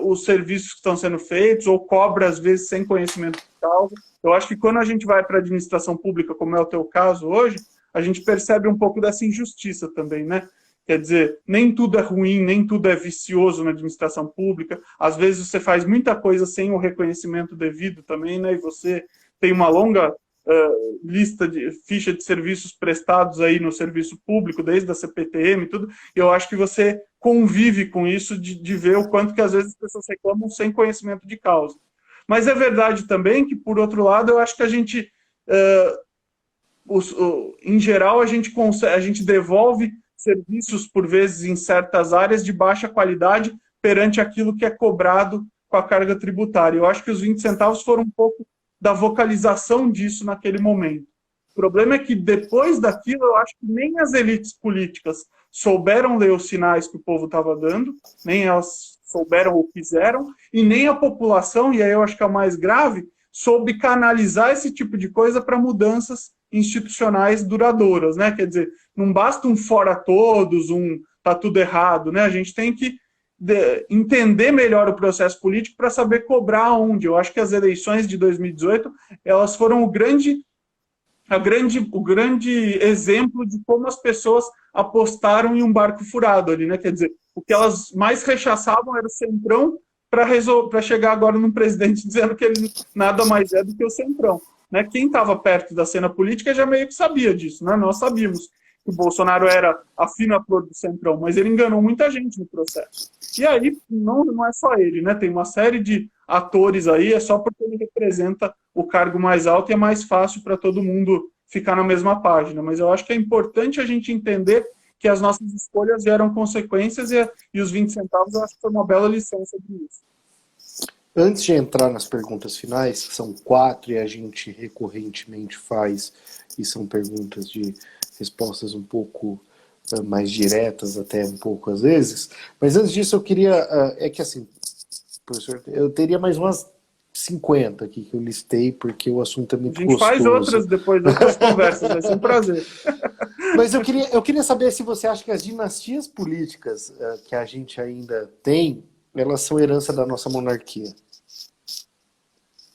os serviços que estão sendo feitos, ou cobra, às vezes, sem conhecimento de causa. Eu acho que quando a gente vai para a administração pública, como é o teu caso hoje, a gente percebe um pouco dessa injustiça também, né? Quer dizer, nem tudo é ruim, nem tudo é vicioso na administração pública. Às vezes você faz muita coisa sem o reconhecimento devido também, né? E você tem uma longa lista de ficha de serviços prestados aí no serviço público, desde a CPTM e tudo. E eu acho que você convive com isso de ver o quanto que às vezes as pessoas reclamam sem conhecimento de causa. Mas é verdade também que, por outro lado, eu acho que a gente, em geral, a gente devolve serviços, por vezes, em certas áreas de baixa qualidade perante aquilo que é cobrado com a carga tributária. Eu acho que os 20 centavos foram um pouco da vocalização disso naquele momento. O problema é que, depois daquilo, eu acho que nem as elites políticas souberam ler os sinais que o povo estava dando, nem elas souberam ou quiseram, e nem a população, e aí eu acho que é o mais grave, soube canalizar esse tipo de coisa para mudanças institucionais duradouras, né? Quer dizer, não basta um fora todos, tá tudo errado, né? A gente tem que entender melhor o processo político para saber cobrar onde. Eu acho que as eleições de 2018, elas foram o grande exemplo de como as pessoas apostaram em um barco furado ali, né? Quer dizer, o que elas mais rechaçavam era o Centrão, para chegar agora num presidente dizendo que ele nada mais é do que o Centrão. Né? Quem estava perto da cena política já meio que sabia disso, né? Nós sabíamos que o Bolsonaro era a fina flor do Centrão, mas ele enganou muita gente no processo. E aí, não é só ele, né? Tem uma série de atores aí, é só porque ele representa o cargo mais alto e é mais fácil para todo mundo ficar na mesma página. Mas eu acho que é importante a gente entender que as nossas escolhas geram consequências e os 20 centavos eu acho que foi uma bela lição sobre isso. Antes de entrar nas perguntas finais, que são 4 e a gente recorrentemente faz, e são perguntas de respostas um pouco mais diretas, até um pouco às vezes, mas antes disso eu queria, é que assim, professor, eu teria mais umas 50 aqui que eu listei, porque o assunto é muito gostoso. A gente faz outras depois dessas conversas, vai ser um prazer. Mas eu queria saber se você acha que as dinastias políticas que a gente ainda tem, elas são herança da nossa monarquia.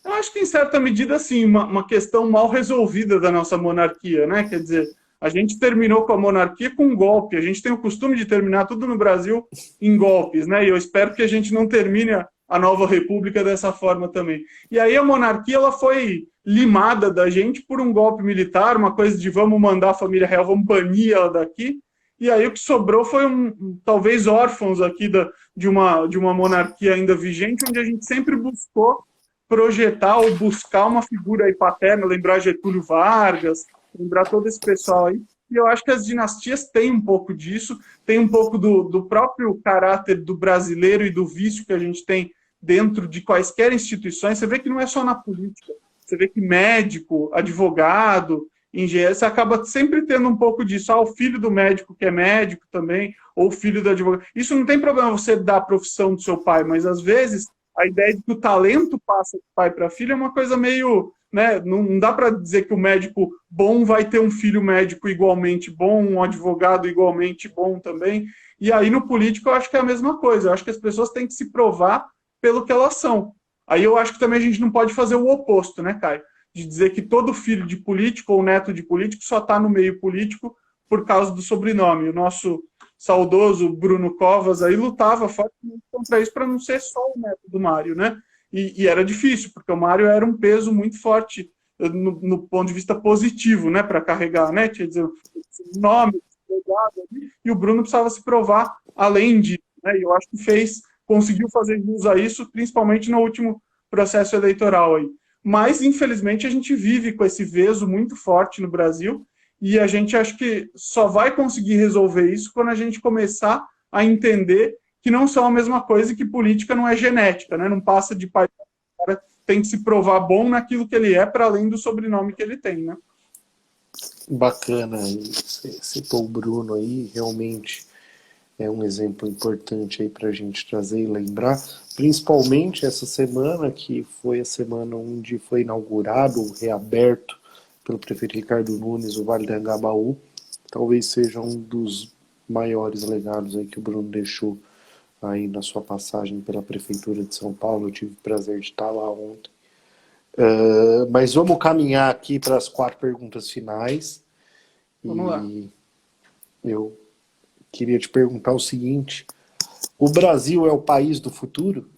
Eu acho que, em certa medida, sim, uma questão mal resolvida da nossa monarquia, né? Quer dizer, a gente terminou com a monarquia com um golpe. A gente tem o costume de terminar tudo no Brasil em golpes, né? E eu espero que a gente não termine a nova república dessa forma também. E aí a monarquia, ela foi limada da gente por um golpe militar, uma coisa de vamos mandar a família real, vamos banir ela daqui. E aí o que sobrou foi talvez órfãos aqui de uma monarquia ainda vigente, onde a gente sempre buscou projetar ou buscar uma figura aí paterna, lembrar Getúlio Vargas, lembrar todo esse pessoal aí. E eu acho que as dinastias têm um pouco disso, tem um pouco do próprio caráter do brasileiro e do vício que a gente tem dentro de quaisquer instituições. Você vê que não é só na política. Você vê que médico, advogado, engenheiro, você acaba sempre tendo um pouco disso. O filho do médico que é médico também, ou o filho do advogado. Isso não tem problema você dar a profissão do seu pai, mas às vezes a ideia de que o talento passa de pai para filho é uma coisa meio... Né? Não dá para dizer que o médico bom vai ter um filho médico igualmente bom, um advogado igualmente bom também. E aí no político eu acho que é a mesma coisa. Eu acho que as pessoas têm que se provar pelo que elas são. Aí eu acho que também a gente não pode fazer o oposto, né, Caio? De dizer que todo filho de político ou neto de político só está no meio político por causa do sobrenome. O nosso saudoso Bruno Covas aí lutava fortemente contra isso para não ser só o neto do Mário, né? E era difícil, porque o Mário era um peso muito forte no ponto de vista positivo, né, para carregar, né? Quer dizer, nome, e o Bruno precisava se provar além disso, né? E eu acho que conseguiu fazer jus a isso, principalmente no último processo eleitoral aí. Mas, infelizmente, a gente vive com esse veso muito forte no Brasil e a gente acho que só vai conseguir resolver isso quando a gente começar a entender que não são a mesma coisa e que política não é genética, né? Não passa de pai para cara, tem que se provar bom naquilo que ele é, para além do sobrenome que ele tem, né? Bacana, você citou o Bruno aí, realmente é um exemplo importante aí para a gente trazer e lembrar, principalmente essa semana, que foi a semana onde foi inaugurado, reaberto pelo prefeito Ricardo Nunes, o Vale do Anhangabaú. Talvez seja um dos maiores legados aí que o Bruno deixou aí na sua passagem pela Prefeitura de São Paulo. Eu tive o prazer de estar lá ontem. Mas vamos caminhar aqui para as 4 perguntas finais. Vamos lá. Eu queria te perguntar o seguinte: o Brasil é o país do futuro?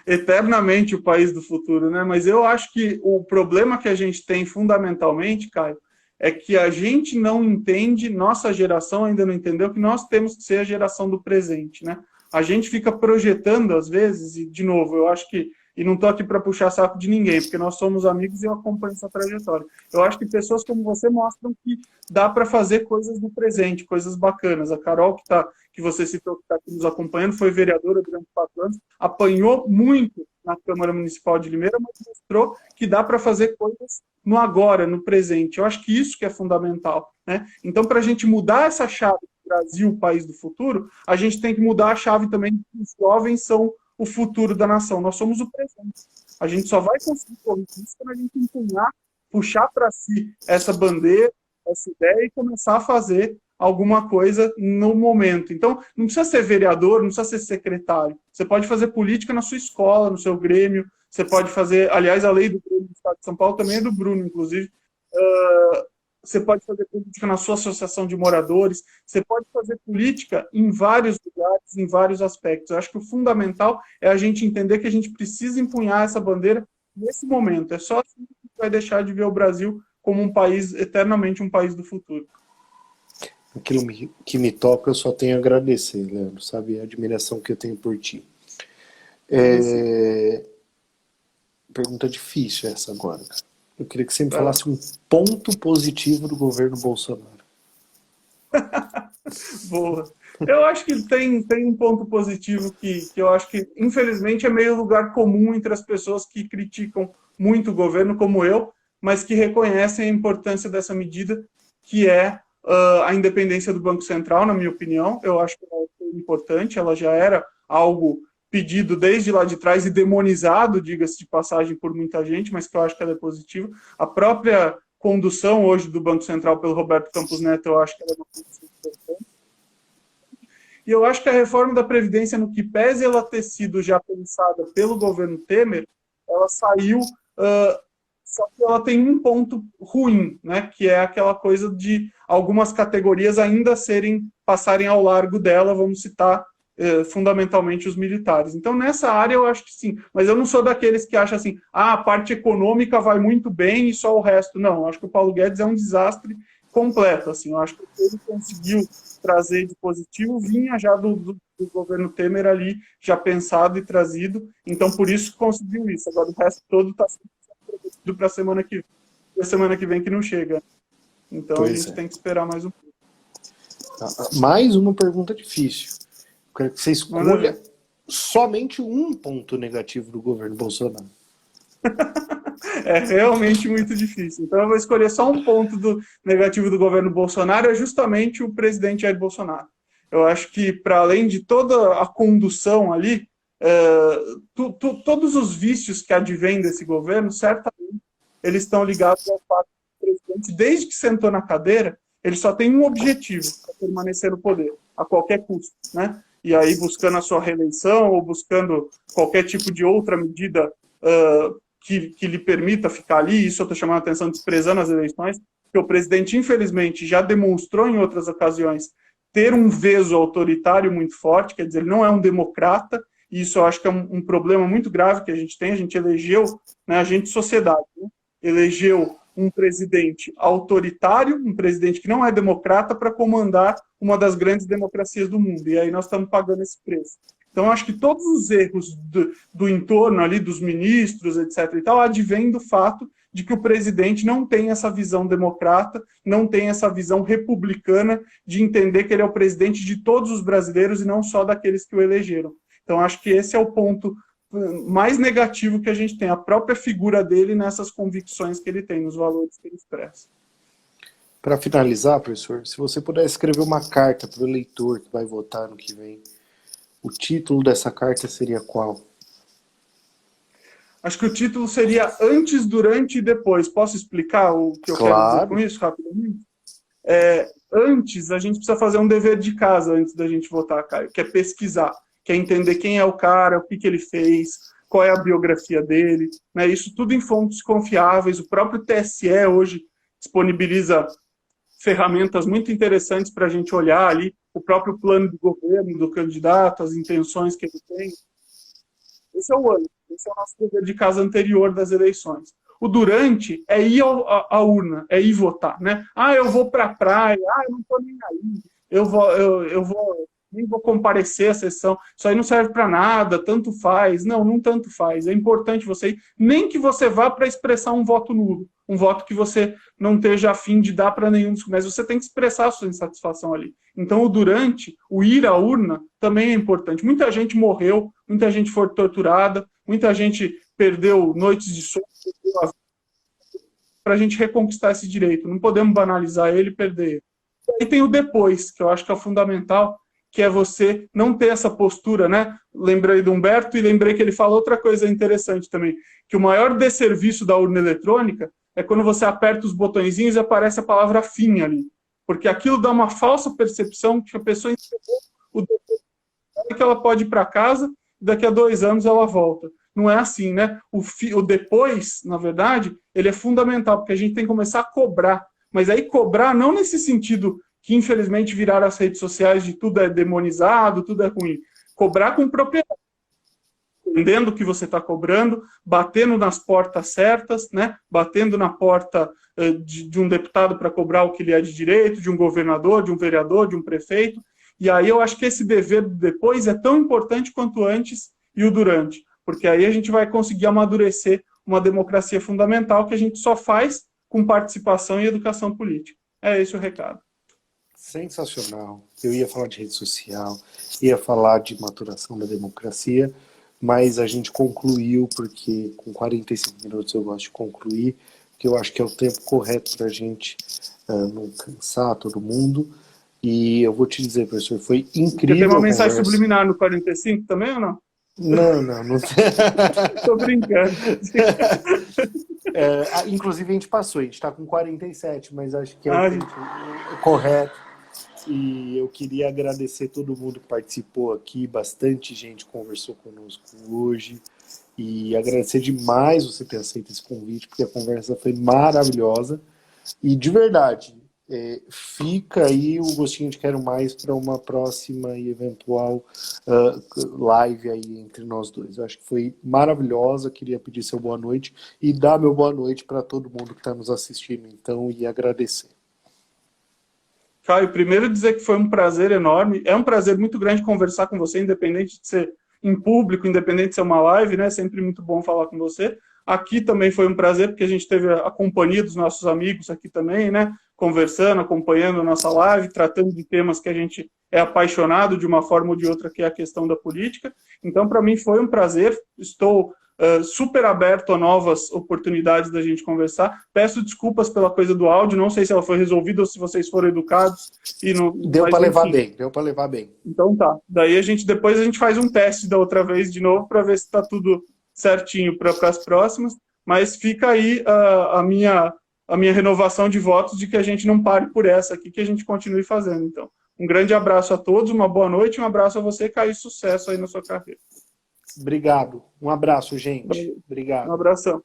Eternamente o país do futuro, né? Mas eu acho que o problema que a gente tem fundamentalmente, Caio, é que a gente não entende, nossa geração ainda não entendeu que nós temos que ser a geração do presente, né? A gente fica projetando às vezes, e de novo, eu acho que, e não estou aqui para puxar saco de ninguém, porque nós somos amigos e eu acompanho essa trajetória. Eu acho que pessoas como você mostram que dá para fazer coisas no presente, coisas bacanas. A Carol, que você citou, que está aqui nos acompanhando, foi vereadora durante 4 anos, apanhou muito na Câmara Municipal de Limeira, mas mostrou que dá para fazer coisas no agora, no presente. Eu acho que isso que é fundamental, né? Então, para a gente mudar essa chave do Brasil, país do futuro, a gente tem que mudar a chave também que os jovens são o futuro da nação. Nós somos o presente. A gente só vai conseguir correr isso quando a gente empunhar, puxar para si essa bandeira, essa ideia e começar a fazer alguma coisa no momento. Então, não precisa ser vereador, não precisa ser secretário. Você pode fazer política na sua escola, no seu grêmio. Você pode fazer, aliás, a lei do Grêmio do Estado de São Paulo também é do Bruno, inclusive. Você pode fazer política na sua associação de moradores. Você pode fazer política em vários lugares, em vários aspectos. Eu acho que o fundamental é a gente entender que a gente precisa empunhar essa bandeira nesse momento. É só assim que a gente vai deixar de ver o Brasil como um país, eternamente um país do futuro. Aquilo que me toca, eu só tenho a agradecer, Leandro, sabe? A admiração que eu tenho por ti. Pergunta difícil essa agora. Eu queria que você me falasse um ponto positivo do governo Bolsonaro. Boa. Eu acho que tem um ponto positivo que eu acho que, infelizmente, é meio lugar comum entre as pessoas que criticam muito o governo, como eu, mas que reconhecem a importância dessa medida, que é a independência do Banco Central, na minha opinião. Eu acho que ela é importante, ela já era algo pedido desde lá de trás e demonizado, diga-se de passagem, por muita gente, mas que eu acho que ela é positiva. A própria condução hoje do Banco Central pelo Roberto Campos Neto, eu acho que ela é uma condução importante. E eu acho que a reforma da Previdência, no que pese ela ter sido já pensada pelo governo Temer, ela saiu, só que ela tem um ponto ruim, né, que é aquela coisa de algumas categorias ainda passarem ao largo dela, vamos citar fundamentalmente os militares. Então, nessa área, eu acho que sim. Mas eu não sou daqueles que acham assim, a parte econômica vai muito bem e só o resto. Não, eu acho que o Paulo Guedes é um desastre completo. Assim, eu acho que ele conseguiu trazer de positivo vinha já do governo Temer ali, já pensado e trazido. Então, por isso conseguiu isso. Agora, o resto todo está sendo prometido para a semana que vem que não chega. Então, a gente tem que esperar mais um pouco. Mais uma pergunta difícil. Quero que você escolha somente um ponto negativo do governo Bolsonaro. É realmente muito difícil. Então eu vou escolher só um ponto negativo do governo Bolsonaro, é justamente o presidente Jair Bolsonaro. Eu acho que, para além de toda a condução ali, todos os vícios que advêm desse governo, certamente, eles estão ligados ao fato que o presidente, desde que sentou na cadeira, ele só tem um objetivo, é permanecer no poder, a qualquer custo, né? E aí buscando a sua reeleição ou buscando qualquer tipo de outra medida que lhe permita ficar ali, isso eu estou chamando a atenção, desprezando as eleições, porque o presidente, infelizmente, já demonstrou em outras ocasiões ter um veso autoritário muito forte, quer dizer, ele não é um democrata, e isso eu acho que é um problema muito grave que a gente tem. A gente elegeu, né, a gente, sociedade, né, elegeu um presidente autoritário, um presidente que não é democrata, para comandar uma das grandes democracias do mundo. E aí nós estamos pagando esse preço. Então, acho que todos os erros do entorno ali, dos ministros, etc. e tal, advêm do fato de que o presidente não tem essa visão democrata, não tem essa visão republicana de entender que ele é o presidente de todos os brasileiros e não só daqueles que o elegeram. Então, acho que esse é o ponto mais negativo que a gente tem, a própria figura dele nessas convicções que ele tem, nos valores que ele expressa. Para finalizar, professor, se você puder escrever uma carta para o eleitor que vai votar no que vem, o título dessa carta seria qual? Acho que o título seria Antes, Durante e Depois. Posso explicar o que eu quero dizer com isso rapidamente? Antes, a gente precisa fazer um dever de casa antes da gente votar, Caio, que é pesquisar, que é entender quem é o cara, o que ele fez, qual é a biografia dele, né? Isso tudo em fontes confiáveis. O próprio TSE hoje disponibiliza ferramentas muito interessantes para a gente olhar ali, o próprio plano de governo do candidato, as intenções que ele tem. Esse é o ano, esse é o nosso dever de casa anterior das eleições. O durante é ir à urna, é ir votar, né? Eu vou para a praia, eu não estou nem aí, nem vou comparecer à sessão, isso aí não serve para nada, tanto faz. Não tanto faz. É importante você ir, nem que você vá para expressar um voto nulo, um voto que você não esteja a fim de dar para nenhum dos, mas você tem que expressar a sua insatisfação ali. Então, o durante, o ir à urna, também é importante. Muita gente morreu, muita gente foi torturada, muita gente perdeu noites de sono, para a gente reconquistar esse direito. Não podemos banalizar ele e perder ele. E aí tem o depois, que eu acho que é fundamental, que é você não ter essa postura, né? Lembrei do Humberto e lembrei que ele fala outra coisa interessante também, que o maior desserviço da urna eletrônica é quando você aperta os botõezinhos e aparece a palavra fim ali. Porque aquilo dá uma falsa percepção que a pessoa entendeu o depois, que ela pode ir para casa e daqui a 2 anos ela volta. Não é assim, né? O depois, na verdade, ele é fundamental, porque a gente tem que começar a cobrar. Mas aí cobrar não nesse sentido que infelizmente viraram as redes sociais de tudo é demonizado, tudo é ruim. Cobrar com propriedade. Entendendo o que você está cobrando, batendo nas portas certas, né? Batendo na porta de um deputado para cobrar o que lhe é de direito, de um governador, de um vereador, de um prefeito. E aí eu acho que esse dever depois é tão importante quanto antes e o durante. Porque aí a gente vai conseguir amadurecer uma democracia fundamental que a gente só faz com participação e educação política. É esse o recado. Sensacional. Eu ia falar de rede social, ia falar de maturação da democracia, mas a gente concluiu, porque com 45 minutos eu gosto de concluir, porque eu acho que é o tempo correto para a gente não cansar todo mundo. E eu vou te dizer, professor, foi incrível. Tem uma mensagem subliminar no 45 também ou não? Não. Tô brincando. Inclusive a gente passou, a gente está com 47, mas acho que é o tempo correto. E eu queria agradecer todo mundo que participou aqui, bastante gente conversou conosco hoje, e agradecer demais você ter aceito esse convite, porque a conversa foi maravilhosa, e de verdade, fica aí o gostinho de quero mais para uma próxima e eventual live aí entre nós dois. Eu acho que foi maravilhosa, queria pedir seu boa noite e dar meu boa noite para todo mundo que está nos assistindo, então, e agradecer. Caio, primeiro dizer que foi um prazer enorme, é um prazer muito grande conversar com você, independente de ser em público, independente de ser uma live, né? Sempre muito bom falar com você. Aqui também foi um prazer, porque a gente teve a companhia dos nossos amigos aqui também, né? Conversando, acompanhando a nossa live, tratando de temas que a gente é apaixonado de uma forma ou de outra, que é a questão da política. Então, para mim foi um prazer, estou super aberto a novas oportunidades da gente conversar. Peço desculpas pela coisa do áudio, não sei se ela foi resolvida ou se vocês foram educados. E não, deu para levar bem. Então tá. Daí depois a gente faz um teste da outra vez de novo para ver se está tudo certinho para as próximas. Mas fica aí a minha renovação de votos de que a gente não pare por essa aqui, que a gente continue fazendo. Então, um grande abraço a todos, uma boa noite, um abraço a você, Caio, sucesso aí na sua carreira. Obrigado. Um abraço, gente. Obrigado. Um abração.